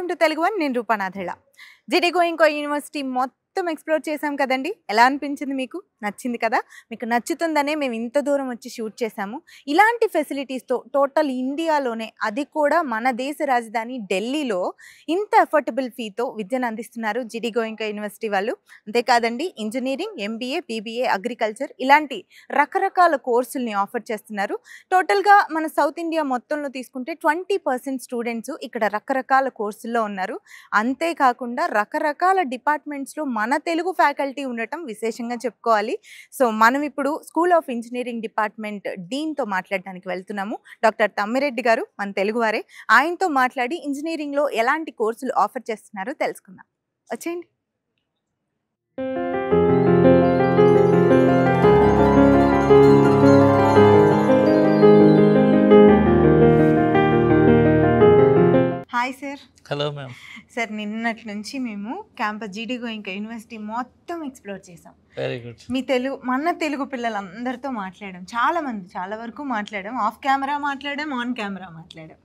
Welcome to Telugu one. నేను రూపానాథెళ్ళ. GD Goenka university మొత్తం explore చేసాం కదండి. ఎలా అనిపించింది మీకు? నచ్చింది కదా? మీకు నచ్చుతుందనే మేము ఇంత దూరం వచ్చి షూట్ చేసాము. ఇలాంటి ఫెసిలిటీస్తో టోటల్ ఇండియాలోనే, అది కూడా మన దేశ రాజధాని ఢిల్లీలో ఇంత అఫోర్డబుల్ ఫీతో విద్యను అందిస్తున్నారు జిడి గోయింకో యూనివర్సిటీ వాళ్ళు. అంతేకాదండి, ఇంజనీరింగ్, ఎంబీఏ, బీబీఏ, అగ్రికల్చర్ ఇలాంటి రకరకాల కోర్సుల్ని ఆఫర్ చేస్తున్నారు. టోటల్గా మన సౌత్ ఇండియా మొత్తంలో తీసుకుంటే 20% స్టూడెంట్స్ ఇక్కడ రకరకాల కోర్సుల్లో ఉన్నారు. అంతేకాకుండా రకరకాల డిపార్ట్మెంట్స్లో మన తెలుగు ఫ్యాకల్టీ ఉండటం విశేషంగా చెప్పుకోవాలి. సో మనం ఇప్పుడు స్కూల్ ఆఫ్ ఇంజనీరింగ్ డిపార్ట్మెంట్ డీన్తో మాట్లాడడానికి వెళ్తున్నాము. డాక్టర్ తమ్మిరెడ్డి గారు మన తెలుగువారే. ఆయనతో మాట్లాడి ఇంజనీరింగ్లో ఎలాంటి కోర్సులు ఆఫర్ చేస్తున్నారో తెలుసుకుందాం. వచ్చేయండి. Hi sir. Hello ma'am. Sir, నిన్నటి నుంచి మేము క్యాంపస్ జిడి గోయింకో యూనివర్సిటీ మొత్తం ఎక్స్ప్లోర్ చేసాం. Very good. మన తెలుగు పిల్లలందరితో మాట్లాడాం. చాలా వరకు మాట్లాడాం. ఆఫ్ కెమెరా మాట్లాడాం, ఆన్ కెమెరా మాట్లాడాం.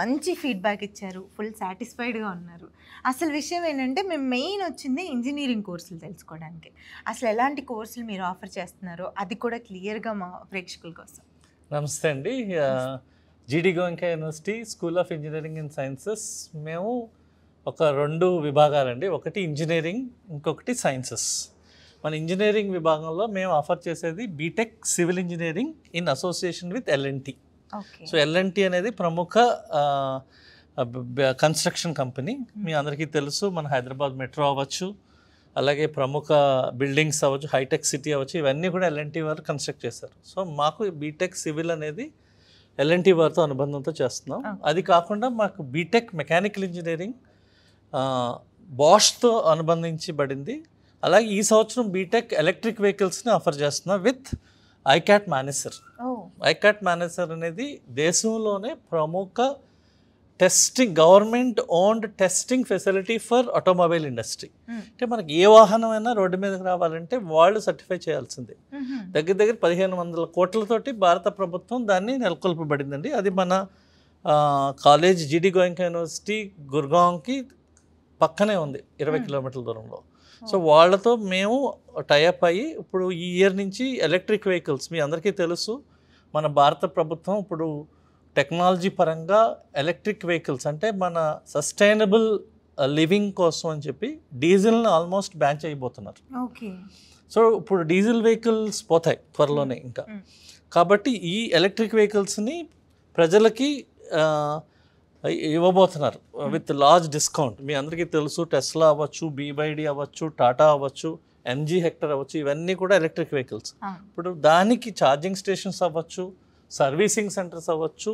మంచి ఫీడ్బ్యాక్ ఇచ్చారు. ఫుల్ సాటిస్ఫైడ్గా ఉన్నారు. అసలు విషయం ఏంటంటే, మేము మెయిన్ వచ్చింది ఇంజనీరింగ్ కోర్సులు తెలుసుకోవడానికి. అసలు ఎలాంటి కోర్సులు మీరు ఆఫర్ చేస్తున్నారో అది కూడా క్లియర్గా మా ప్రేక్షకుల కోసం. నమస్తే అండి. GD Goenka university school of engineering and sciences మేము ఒక 2 విభాగాలండి. ఒకటి ఇంజనీరింగ్, ఇంకొకటి సైన్సెస్. మన ఇంజనీరింగ్ విభాగంలో మేము ఆఫర్ చేసేది B Tech civil engineering in association with L N T. So L N T అనేది ప్రముఖ కన్స్ట్రక్షన్ కంపెనీ. మీ అందరికీ తెలుసు, మన హైదరాబాద్ మెట్రో అవ్వచ్చు, అలాగే ప్రముఖ బిల్డింగ్స్ అవ్వచ్చు, హైటెక్ సిటీ అవ్వచ్చు, ఇవన్నీ కూడా ఎల్ఎన్టీ వారు కన్స్ట్రక్ట్ చేశారు. సో మాకు బీటెక్ సివిల్ అనేది ఎల్ఎన్టీ వారితో అనుబంధంతో చేస్తున్నాం. అది కాకుండా మాకు బీటెక్ మెకానికల్ ఇంజనీరింగ్ బాష్తో అనుబంధించబడింది. అలాగే ఈ సంవత్సరం బీటెక్ ఎలక్ట్రిక్ వెహికల్స్ని ఆఫర్ చేస్తున్నాం with ICAT manager. ICAT manager అనేది దేశంలోనే ప్రముఖ testing, government owned testing facility for automobile industry. అంటే మనకి ఏ వాహనమైనా రోడ్డు మీదకి రావాలంటే వాళ్ళు సర్టిఫై చేయాల్సిందే. దగ్గర 1500 కోట్లతోటి భారత ప్రభుత్వం దాన్ని నెలకొల్పబడిందండి. అది మన కాలేజ్ జిడి గోయింకో యూనివర్సిటీ గుర్గాంవ్కి పక్కనే ఉంది, 20 కిలోమీటర్ల దూరంలో. సో వాళ్ళతో మేము టైఅప్ అయ్యి ఇప్పుడు ఈ ఇయర్ నుంచి ఎలక్ట్రిక్ వెహికల్స్, మీ అందరికీ తెలుసు మన భారత ప్రభుత్వం ఇప్పుడు టెక్నాలజీ పరంగా ఎలక్ట్రిక్ వెహికల్స్ అంటే మన సస్టైనబుల్ లివింగ్ కోసం అని చెప్పి డీజిల్ని ఆల్మోస్ట్ బ్యాన్ చేయబోతున్నారు. సో ఇప్పుడు డీజిల్ వెహికల్స్ పోతాయి త్వరలోనే ఇంకా. కాబట్టి ఈ ఎలక్ట్రిక్ వెహికల్స్ని ప్రజలకి ఇవ్వబోతున్నారు విత్ లార్జ్ డిస్కౌంట్. మీ అందరికీ తెలుసు, టెస్లా అవ్వచ్చు, బీవైడి అవ్వచ్చు, టాటా అవ్వచ్చు, ఎంజీ హెక్టర్ అవ్వచ్చు, ఇవన్నీ కూడా ఎలక్ట్రిక్ వెహికల్స్. ఇప్పుడు దానికి ఛార్జింగ్ స్టేషన్స్ అవ్వచ్చు, సర్వీసింగ్ సెంటర్స్ అవ్వచ్చు,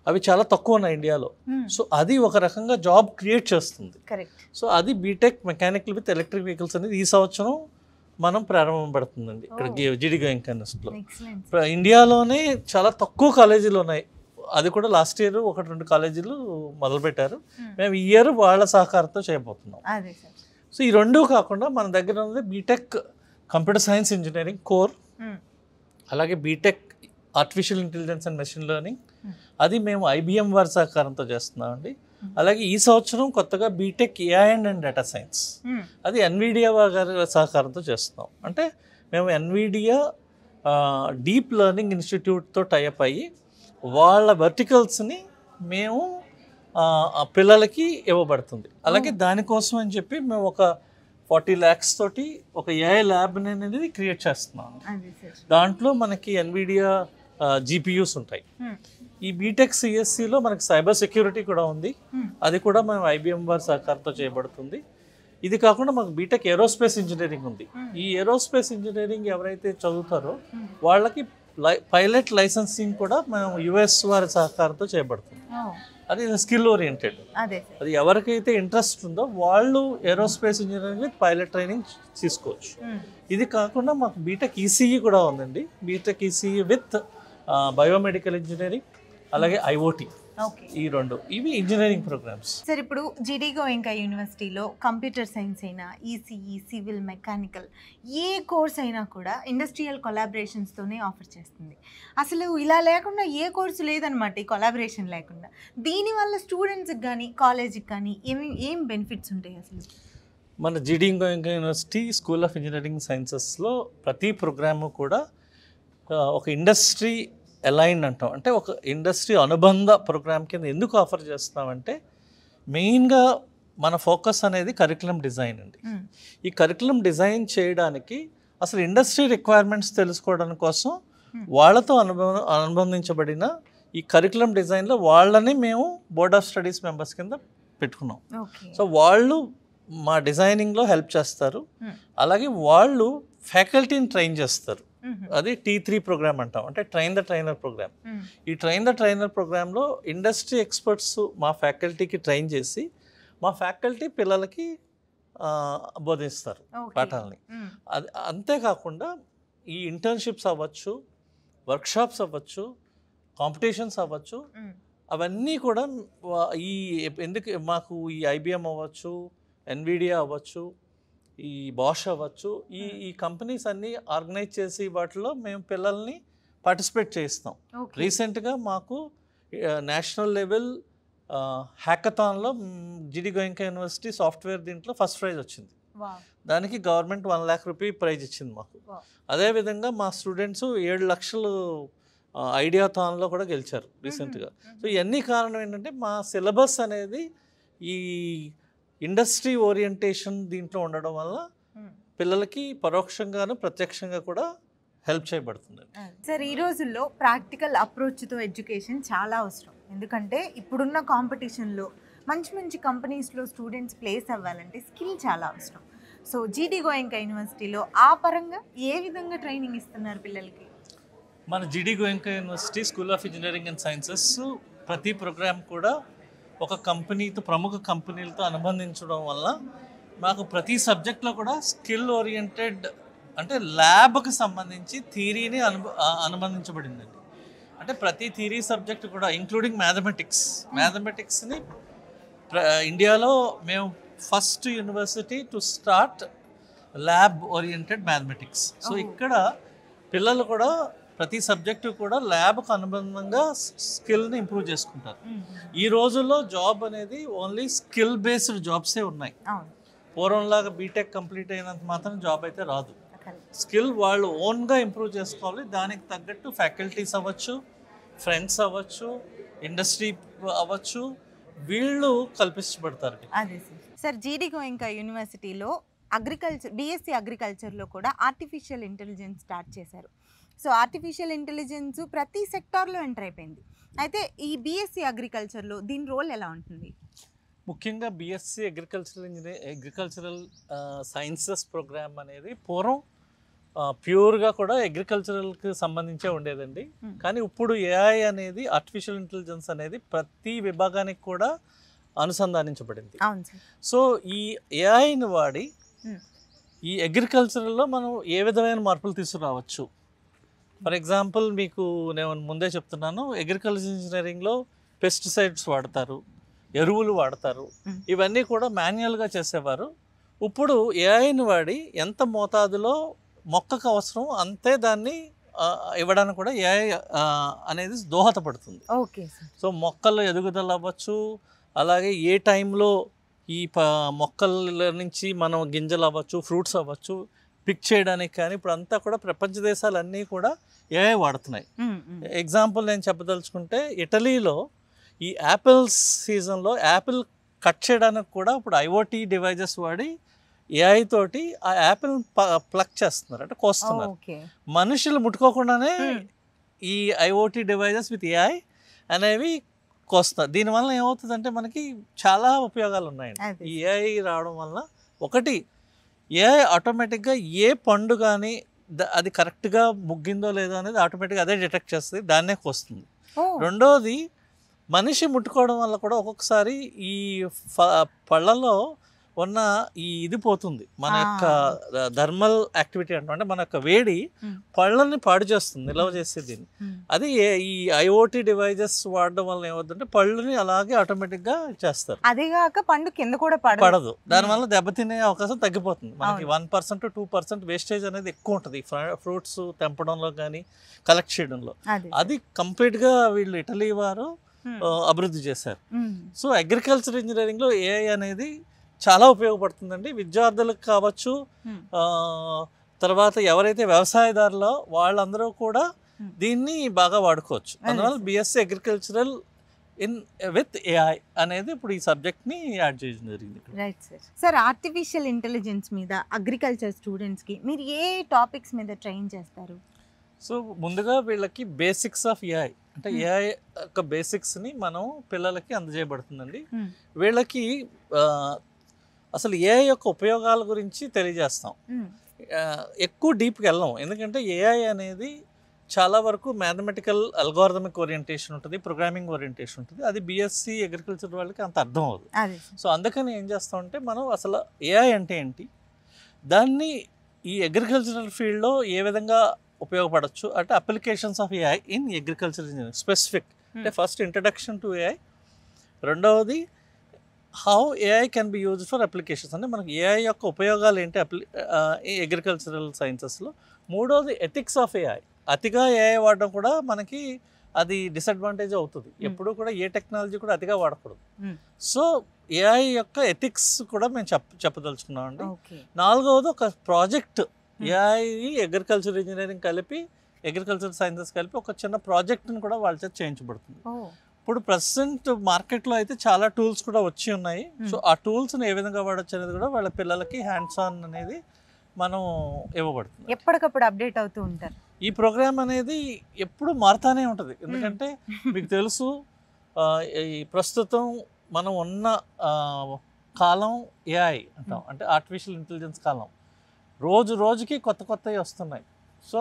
అవి చాలా తక్కువ ఉన్నాయి ఇండియాలో. సో అది ఒక రకంగా జాబ్ క్రియేట్ చేస్తుంది. సో అది B Tech mechanical with electric vehicles అనేది ఈ సంవత్సరం మనం ప్రారంభం పడుతుందండి ఇక్కడ జిడి గోయింకో యూనివర్సిటీలో. ఇండియాలోనే చాలా తక్కువ కాలేజీలు ఉన్నాయి. అది కూడా లాస్ట్ ఇయర్ 1-2 కాలేజీలు మొదలుపెట్టారు. మేము ఈ ఇయర్ వాళ్ళ సహకారంతో చేయబోతున్నాం. సో ఈ 2 కాకుండా మన దగ్గర ఉంది BTech computer science engineering core, అలాగే BTech artificial intelligence and machine learning. అది మేము ఐబిఎం వారి సహకారంతో చేస్తున్నామండి. అలాగే ఈ సంవత్సరం కొత్తగా B Tech AI and data science, అది ఎన్విడియా గారి సహకారంతో చేస్తున్నాం. అంటే మేము ఎన్విడియా డీప్ లెర్నింగ్ ఇన్స్టిట్యూట్తో టైఅప్ అయ్యి వాళ్ళ వర్టికల్స్ని మేము పిల్లలకి ఇవ్వబడుతుంది. అలాగే దానికోసం అని చెప్పి మేము ఒక 40 lakhs తోటి ఒక ఏఐ ల్యాబ్ అనేది క్రియేట్ చేస్తున్నాం. దాంట్లో మనకి ఎన్విడియా జీపీయూస్ ఉంటాయి. ఈ బీటెక్ సిఎస్సిలో మనకి సైబర్ సెక్యూరిటీ కూడా ఉంది. అది కూడా మేము ఐబిఎం వారి సహకారంతో చేయబడుతుంది. ఇది కాకుండా మాకు బీటెక్ ఏరోస్పేస్ ఇంజనీరింగ్ ఉంది. ఈ ఏరోస్పేస్ ఇంజనీరింగ్ ఎవరైతే చదువుతారో వాళ్ళకి పైలట్ లైసెన్సింగ్ కూడా మేము యుఎస్ వారి సహకారంతో చేయబడుతుంది. అది స్కిల్ ఓరియంటెడ్. అది ఎవరికైతే ఇంట్రెస్ట్ ఉందో వాళ్ళు aerospace engineering with pilot training తీసుకోవచ్చు. ఇది కాకుండా మాకు బీటెక్ ఈసీఈ కూడా ఉందండి. B Tech ECE with biomedical engineering, అలాగే ఐఓటీ, ఓకే. ఈ 2 ఇవి ఇంజనీరింగ్ ప్రోగ్రామ్స్. సార్ ఇప్పుడు జీడీ గోయింకా యూనివర్సిటీలో కంప్యూటర్ సైన్స్ అయినా, ఈసీఈ, సివిల్, మెకానికల్ ఏ కోర్స్ అయినా కూడా ఇండస్ట్రియల్ కొలాబరేషన్స్తోనే ఆఫర్ చేస్తుంది. అసలు ఇలా లేకుండా ఏ కోర్సు లేదనమాట, ఈ కొలాబరేషన్ లేకుండా. దీనివల్ల స్టూడెంట్స్కి కానీ కాలేజీకి కానీ ఏం బెనిఫిట్స్ ఉంటాయి అసలు? మన GD Goenka university school of engineering సైన్సెస్లో ప్రతి ప్రోగ్రాము కూడా ఒక ఇండస్ట్రీ అలైన్ అంటాం, అంటే ఒక ఇండస్ట్రీ అనుబంధ ప్రోగ్రామ్ కింద ఎందుకు ఆఫర్ చేస్తున్నామంటే మెయిన్గా మన ఫోకస్ అనేది కరికులం డిజైన్ అండి. ఈ కరికులం డిజైన్ చేయడానికి అసలు ఇండస్ట్రీ రిక్వైర్మెంట్స్ తెలుసుకోవడం కోసం వాళ్ళతో అనుబంధించబడిన ఈ కరికులం డిజైన్లో వాళ్ళని మేము బోర్డ్ ఆఫ్ స్టడీస్ మెంబర్స్ కింద పెట్టుకున్నాం. సో వాళ్ళు మా డిజైనింగ్లో హెల్ప్ చేస్తారు, అలాగే వాళ్ళు ఫ్యాకల్టీని ట్రైన్ చేస్తారు. అది T3 ప్రోగ్రామ్ అంటాం, అంటే ట్రైన్ ద ట్రైనర్ ప్రోగ్రామ్. ఈ ట్రైన్ ద ట్రైనర్ ప్రోగ్రాంలో ఇండస్ట్రీ ఎక్స్పర్ట్స్ మా ఫ్యాకల్టీకి ట్రైన్ చేసి మా ఫ్యాకల్టీ పిల్లలకి బోధిస్తారు పాఠాలని. అది అంతేకాకుండా ఈ ఇంటర్న్షిప్స్ అవ్వచ్చు, వర్క్షాప్స్ అవ్వచ్చు, కాంపిటీషన్స్ అవ్వచ్చు, అవన్నీ కూడా ఎందుకు మాకు ఈ IBM అవ్వచ్చు, NVIDIA అవ్వచ్చు, ఈ బాష్ అవ్వచ్చు, ఈ కంపెనీస్ అన్నీ ఆర్గనైజ్ చేసి వాటిలో మేము పిల్లల్ని పార్టిసిపేట్ చేయిస్తాం. రీసెంట్గా మాకు నేషనల్ లెవెల్ హ్యాకథాన్లో జీడీ గోయింకా యూనివర్సిటీ సాఫ్ట్వేర్ దీంట్లో ఫస్ట్ ప్రైజ్ వచ్చింది. దానికి గవర్నమెంట్ 1 lakh రూపీ ప్రైజ్ ఇచ్చింది మాకు. అదేవిధంగా మా స్టూడెంట్స్ 7 లక్షలు ఐడియాథాన్లో కూడా గెలిచారు రీసెంట్గా. సో ఇవన్నీ కారణం ఏంటంటే మా సిలబస్ అనేది ఈ ఇండస్ట్రీ ఓరియంటేషన్ దీంట్లో ఉండడం వల్ల పిల్లలకి పరోక్షంగాను ప్రత్యక్షంగా కూడా హెల్ప్ చేయబడుతుంది. సార్ ఈ రోజుల్లో ప్రాక్టికల్ అప్రోచ్తో ఎడ్యుకేషన్ చాలా అవసరం. ఎందుకంటే ఇప్పుడున్న కాంపిటీషన్లో మంచి మంచి కంపెనీస్లో స్టూడెంట్స్ ప్లేస్ అవ్వాలంటే స్కిల్ చాలా అవసరం. సో జీడీ గోయింకా యూనివర్సిటీలో ఆ పరంగా ఏ విధంగా ట్రైనింగ్ ఇస్తున్నారు పిల్లలకి? మన GD Goenka university school of engineering and sciences ప్రతి ప్రోగ్రామ్ కూడా ఒక కంపెనీతో, ప్రముఖ కంపెనీలతో అనుబంధించడం వల్ల మాకు ప్రతి సబ్జెక్ట్లో కూడా స్కిల్ ఓరియంటెడ్, అంటే ల్యాబ్కి సంబంధించి థియరీని అనుబంధించబడిందండి. అంటే ప్రతి థియరీ సబ్జెక్ట్ కూడా ఇంక్లూడింగ్ మ్యాథమెటిక్స్ని ఇండియాలో మేము first university to start lab oriented mathematics. So ఇక్కడ పిల్లలు కూడా ప్రతి సబ్జెక్టు కూడా ల్యాబ్కి అనుబంధంగా స్కిల్ని ఇంప్రూవ్ చేసుకుంటారు. ఈ రోజుల్లో జాబ్ అనేది ఓన్లీ స్కిల్ బేస్డ్ జాబ్సే ఉన్నాయి. పూర్వంలాగా బీటెక్ కంప్లీట్ అయినంత మాత్రం జాబ్ అయితే రాదు. స్కిల్ వాళ్ళు ఓన్గా ఇంప్రూవ్ చేసుకోవాలి. దానికి తగ్గట్టు ఫ్యాకల్టీస్ అవ్వచ్చు, ఫ్రెండ్స్ అవ్వచ్చు, ఇండస్ట్రీ అవ్వచ్చు, వీళ్ళు కల్పించబడతారు. అదే సార్, జీడీ గోయింకా యూనివర్సిటీలో BSc అగ్రికల్చర్లో కూడా ఆర్టిఫిషియల్ ఇంటెలిజెన్స్ స్టార్ట్ చేశారు. సో ఆర్టిఫిషియల్ ఇంటెలిజెన్స్ ప్రతి సెక్టార్లో ఎంటర్ అయిపోయింది. అయితే ఈ BSc అగ్రికల్చర్లో దీని రోల్ ఎలా ఉంటుంది? ముఖ్యంగా BSc అగ్రికల్చరల్ సైన్సెస్ ప్రోగ్రామ్ అనేది పూర్వం ప్యూర్గా కూడా అగ్రికల్చరల్కి సంబంధించే ఉండేదండి. కానీ ఇప్పుడు AI అనేది, ఆర్టిఫిషియల్ ఇంటెలిజెన్స్ అనేది ప్రతి విభాగానికి కూడా అనుసంధానించబడింది. సో ఈ AIని వాడి ఈ అగ్రికల్చరల్లో మనం ఏ విధమైన మార్పులు తీసుకురావచ్చు. ఫర్ ఎగ్జాంపుల్ మీకు నేను ముందే చెప్తున్నాను, అగ్రికల్చర్ ఇంజనీరింగ్లో పెస్టిసైడ్స్ వాడతారు, ఎరువులు వాడతారు, ఇవన్నీ కూడా మాన్యువల్గా చేసేవారు. ఇప్పుడు AIని వాడి ఎంత మోతాదులో మొక్కకు అవసరం అంతే దాన్ని ఇవ్వడానికి కూడా AI అనేది దోహదపడుతుంది. సో మొక్కల ఎదుగుదల అవ్వచ్చు, అలాగే ఏ టైంలో ఈ మొక్కల నుంచి మనం గింజలు అవ్వచ్చు, ఫ్రూట్స్ అవ్వచ్చు పిక్ చేయడానికి కానీ ఇప్పుడు అంతా కూడా ప్రపంచ దేశాలన్నీ కూడా AI వాడుతున్నాయి. ఎగ్జాంపుల్ నేను చెప్పదలుచుకుంటే, ఇటలీలో ఈ యాపిల్స్ సీజన్లో యాపిల్ కట్ చేయడానికి కూడా ఇప్పుడు IoT డివైజెస్ వాడి AI తోటి ఆ యాపిల్ ప్లక్ చేస్తున్నారు, అంటే కోస్తున్నారు. మనుషులు ముట్టుకోకుండానే ఈ IoT డివైజెస్ విత్ AI అనేవి కోస్తారు. దీనివల్ల ఏమవుతుందంటే మనకి చాలా ఉపయోగాలు ఉన్నాయండి. ఈ AI రావడం వల్ల ఒకటి, AI ఆటోమేటిక్గా ఏ పండు కానీ అది కరెక్ట్గా ముగ్గిందో లేదో అనేది ఆటోమేటిక్గా అదే డిటెక్ట్ చేస్తుంది, దాన్నే కోస్తుంది. రెండోది, మనిషి ముట్టుకోవడం వల్ల కూడా ఒక్కొక్కసారి ఈ పళ్ళలో ఉన్న ఇది పోతుంది, మన యొక్క థర్మల్ యాక్టివిటీ అంటే మన యొక్క వేడి పళ్ళని పాడు చేస్తుంది, నిల్వ చేసేది దీన్ని. అది ఈ ఐఓటీ డివైజెస్ వాడడం వల్ల ఏమవుతుందంటే పళ్ళని అలాగే ఆటోమేటిక్గా చేస్తారు. అదేగాక పండు కింద కూడా పడదు, దానివల్ల దెబ్బతినే అవకాశం తగ్గిపోతుంది. మనకి 1% to 2% వేస్టేజ్ అనేది ఎక్కువ ఉంటుంది ఫ్రూట్స్ తెంపడంలో కానీ కలెక్ట్ చేయడంలో. అది కంప్లీట్గా వీళ్ళు ఇటలీ వారు అభివృద్ధి చేశారు. సో అగ్రికల్చర్ ఇంజనీరింగ్లో ఏఐ అనేది చాలా ఉపయోగపడుతుందండి. విద్యార్థులకు కావచ్చు, తర్వాత ఎవరైతే వ్యవసాయదారులో వాళ్ళందరూ కూడా దీన్ని బాగా వాడుకోవచ్చు. అందువల్ల బిఎస్సి అగ్రికల్చరల్ విత్ ఏఐ అనేది ఇప్పుడు ఈ సబ్జెక్ట్ని యాడ్ చేయడం జరిగింది. Right sir. Sir, artificial intelligence మీద అగ్రికల్చర్ స్టూడెంట్స్కి మీరు ఏ టాపిక్స్ మీద ట్రైన్ చేస్తారు? సో ముందుగా వీళ్ళకి బేసిక్స్ ఆఫ్ ఏఐ అంటే ఏఐ యొక్క బేసిక్స్ని మనం పిల్లలకి అందజేయబడుతుందండి. వీళ్ళకి అసలు ఏఐ యొక్క ఉపయోగాల గురించి తెలియజేస్తాం. ఎక్కువ డీప్కి వెళ్ళాం, ఎందుకంటే ఏఐ అనేది చాలా వరకు మ్యాథమెటికల్ అల్గోరిథమిక్ ఓరియంటేషన్ ఉంటుంది, ప్రోగ్రామింగ్ ఓరియంటేషన్ ఉంటుంది. అది బిఎస్సి అగ్రికల్చర్ వాళ్ళకి అంత అర్థం అవుతుంది. సో అందుకని ఏం చేస్తామంటే మనం అసలు ఏఐ అంటే ఏంటి, దాన్ని ఈ అగ్రికల్చరల్ ఫీల్డ్లో ఏ విధంగా ఉపయోగపడవచ్చు అంటే applications of AI in agriculture engineering specific. అంటే ఫస్ట్ ఇంట్రడక్షన్ టు ఏఐ, రెండవది how AI can be used for applications అంటే మనకి ఏఐ యొక్క ఉపయోగాలు ఏంటి ఈ అగ్రికల్చరల్ సైన్సెస్లో, మూడవది ఎథిక్స్ ఆఫ్ ఏఐ. అతిగా ఏఐ వాడడం కూడా మనకి అది డిసడ్వాంటేజ్ అవుతుంది. ఎప్పుడు కూడా ఏ టెక్నాలజీ కూడా అతిగా వాడకూడదు. సో ఏఐ యొక్క ఎథిక్స్ కూడా మేము చెప్పదలుచుకున్నాం అండి. నాలుగవది ఒక ప్రాజెక్ట్ ఏఐ అగ్రికల్చర్ ఇంజనీరింగ్ కలిపి అగ్రికల్చర్ సైన్సెస్ కలిపి ఒక చిన్న ప్రాజెక్ట్ని కూడా వాళ్ళ చేత చేయించబడుతుంది. ఇప్పుడు ప్రజెంట్ మార్కెట్లో అయితే చాలా టూల్స్ కూడా వచ్చి ఉన్నాయి. సో ఆ టూల్స్ని ఏ విధంగా వాడచ్చు అనేది కూడా వాళ్ళ పిల్లలకి హ్యాండ్స్ ఆన్ అనేది మనం ఇవ్వబడుతుంది. ఎప్పటికప్పుడు అప్డేట్ అవుతూ ఉంటారు. ఈ ప్రోగ్రామ్ అనేది ఎప్పుడు మారుతానే ఉంటుంది, ఎందుకంటే మీకు తెలుసు ఈ ప్రస్తుతం మనం ఉన్న కాలం ఏఐ అంటాం, అంటే ఆర్టిఫిషియల్ ఇంటెలిజెన్స్ కాలం. రోజు రోజుకి కొత్త కొత్తవి వస్తున్నాయి. సో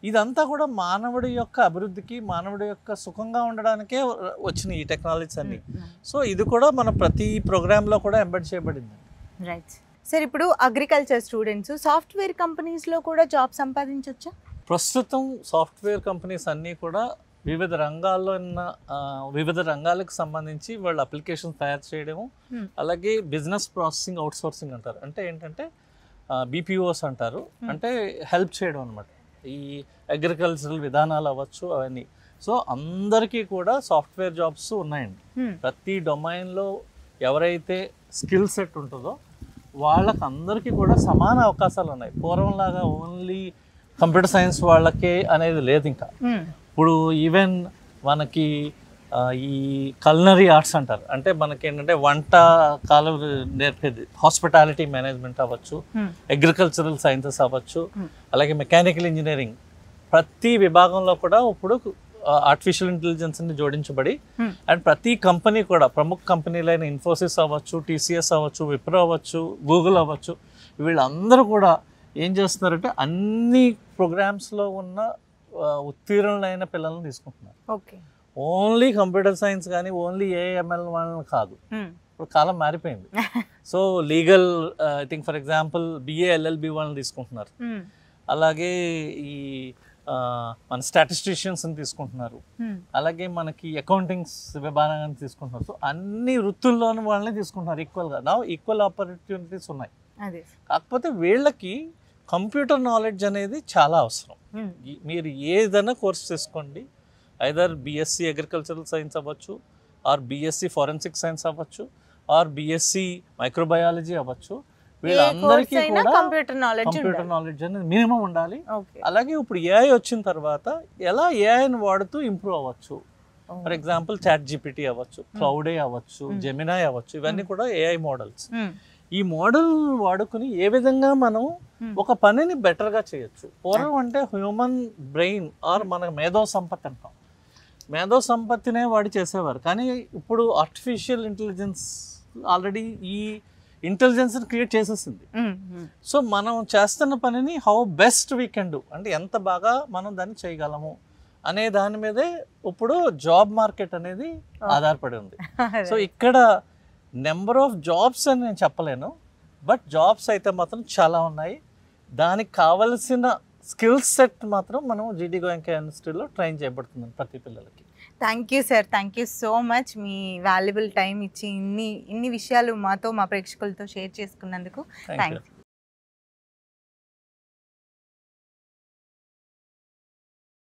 ఇదంతా కూడా మానవుడి యొక్క అభివృద్ధికి, మానవుడి యొక్క సుఖంగా ఉండడానికే వచ్చినాయి ఈ టెక్నాలజీస్ అన్ని. సో ఇది కూడా మన ప్రతి ప్రోగ్రాంలో కూడా ఎంబెడ్ చేయబడింది. Right sir. ఇప్పుడు అగ్రికల్చర్ స్టూడెంట్స్ సాఫ్ట్వేర్ కంపెనీస్లో కూడా జాబ్ సంపాదించవచ్చా? ప్రస్తుతం సాఫ్ట్వేర్ కంపెనీస్ అన్నీ కూడా వివిధ రంగాల్లో ఉన్న వివిధ రంగాలకు సంబంధించి వాళ్ళు అప్లికేషన్స్ తయారు చేయడము, అలాగే బిజినెస్ ప్రాసెసింగ్ అవుట్సోర్సింగ్ అంటారు. అంటే ఏంటంటే బీపీఓస్ అంటారు, అంటే హెల్ప్ చేయడం అనమాట. ఈ అగ్రికల్చరల్ విధానాలు అవ్వచ్చు అవన్నీ. సో అందరికీ కూడా సాఫ్ట్వేర్ జాబ్స్ ఉన్నాయండి. ప్రతి డొమైన్లో ఎవరైతే స్కిల్ సెట్ ఉంటుందో వాళ్ళకి అందరికీ కూడా సమాన అవకాశాలు ఉన్నాయి. పూర్వంలాగా ఓన్లీ కంప్యూటర్ సైన్స్ వాళ్ళకే అనేది లేదు. ఇంకా ఇప్పుడు ఈవెన్ మనకి ఈ కల్నరీ ఆర్ట్స్ అంటారు, అంటే మనకి ఏంటంటే వంట కాలం నేర్పేది, హాస్పిటాలిటీ మేనేజ్మెంట్ అవ్వచ్చు, అగ్రికల్చరల్ సైన్సెస్ అవ్వచ్చు, అలాగే మెకానికల్ ఇంజనీరింగ్, ప్రతి విభాగంలో కూడా ఇప్పుడు ఆర్టిఫిషియల్ ఇంటెలిజెన్స్ని జోడించబడి అండ్ ప్రతి కంపెనీ కూడా ప్రముఖ కంపెనీలైన ఇన్ఫోసిస్ అవ్వచ్చు, టీసీఎస్ అవ్వచ్చు, విప్రో అవ్వచ్చు, గూగుల్ అవ్వచ్చు, వీళ్ళందరూ కూడా ఏం చేస్తున్నారంటే అన్ని ప్రోగ్రామ్స్లో ఉన్న ఉత్తీర్ణులైన పిల్లల్ని తీసుకుంటున్నారు. ఓకే, ఓన్లీ కంప్యూటర్ సైన్స్ కానీ ఓన్లీ ఏఎంఎల్ వాళ్ళని కాదు. ఇప్పుడు కాలం మారిపోయింది. So legal I think for example BA LLB వాళ్ళని తీసుకుంటున్నారు. అలాగే ఈ మన స్టాటిస్టిషియన్స్ని తీసుకుంటున్నారు, అలాగే మనకి అకౌంటింగ్స్ విభాగాన్ని తీసుకుంటున్నారు. సో అన్ని వృత్తుల్లోని వాళ్ళని తీసుకుంటున్నారు ఈక్వల్గా. నా ఈక్వల్ ఆపర్చునిటీస్ ఉన్నాయి. కాకపోతే వీళ్ళకి కంప్యూటర్ నాలెడ్జ్ అనేది చాలా అవసరం. మీరు ఏదైనా కోర్స్ చేసుకోండి, ఐదర్ బిఎస్సి అగ్రికల్చరల్ సైన్స్ అవ్వచ్చు, ఆర్ బిఎస్సి ఫారెన్సిక్ సైన్స్ అవ్వచ్చు, ఆర్ బిఎస్సి మైక్రోబయాలజీ అవ్వచ్చు, వీళ్ళందరికీ కూడా కంప్యూటర్ నాలెడ్జ్ అనేది మినిమం ఉండాలి. అలాగే ఇప్పుడు ఏఐ వచ్చిన తర్వాత ఎలా ఏఐని వాడుతూ ఇంప్రూవ్ అవ్వచ్చు. ఫర్ ఎగ్జాంపుల్ చాట్ జీపీటీ అవ్వచ్చు, క్లౌడే అవ్వచ్చు, జెమినాయ్ అవ్వచ్చు, ఇవన్నీ కూడా ఏఐ మోడల్స్. ఈ మోడల్ వాడుకుని ఏ విధంగా మనం ఒక పనిని బెటర్గా చేయొచ్చు. పూర్వం అంటే హ్యూమన్ బ్రెయిన్ ఆర్ మన మేధో సంపత్తి అంటాం, మేధో సంపత్తినే వాడి చేసేవారు. కానీ ఇప్పుడు ఆర్టిఫిషియల్ ఇంటెలిజెన్స్ ఆల్రెడీ ఈ ఇంటెలిజెన్స్ని క్రియేట్ చేసేసింది. సో మనం చేస్తున్న పనిని how best we can do, అంటే ఎంత బాగా మనం దాన్ని చేయగలము అనే దాని మీదే ఇప్పుడు జాబ్ మార్కెట్ అనేది ఆధారపడి ఉంది. సో ఇక్కడ నెంబర్ ఆఫ్ జాబ్స్ అని నేను చెప్పలేను, బట్ జాబ్స్ అయితే మాత్రం చాలా ఉన్నాయి. దానికి కావలసిన స్కిల్ సెట్ మాత్రం మనం జీడి గోయంకా యూనివర్సిటీలో ట్రైన్ చేయబడుతుంది ప్రతి పిల్లలకి. Thank you sir, thank you so much. Me valuable time ఇచ్చి ఇన్ని విషయాలు మాతో మా ప్రేక్షకులతో షేర్ చేసుకున్నందుకు థ్యాంక్స్.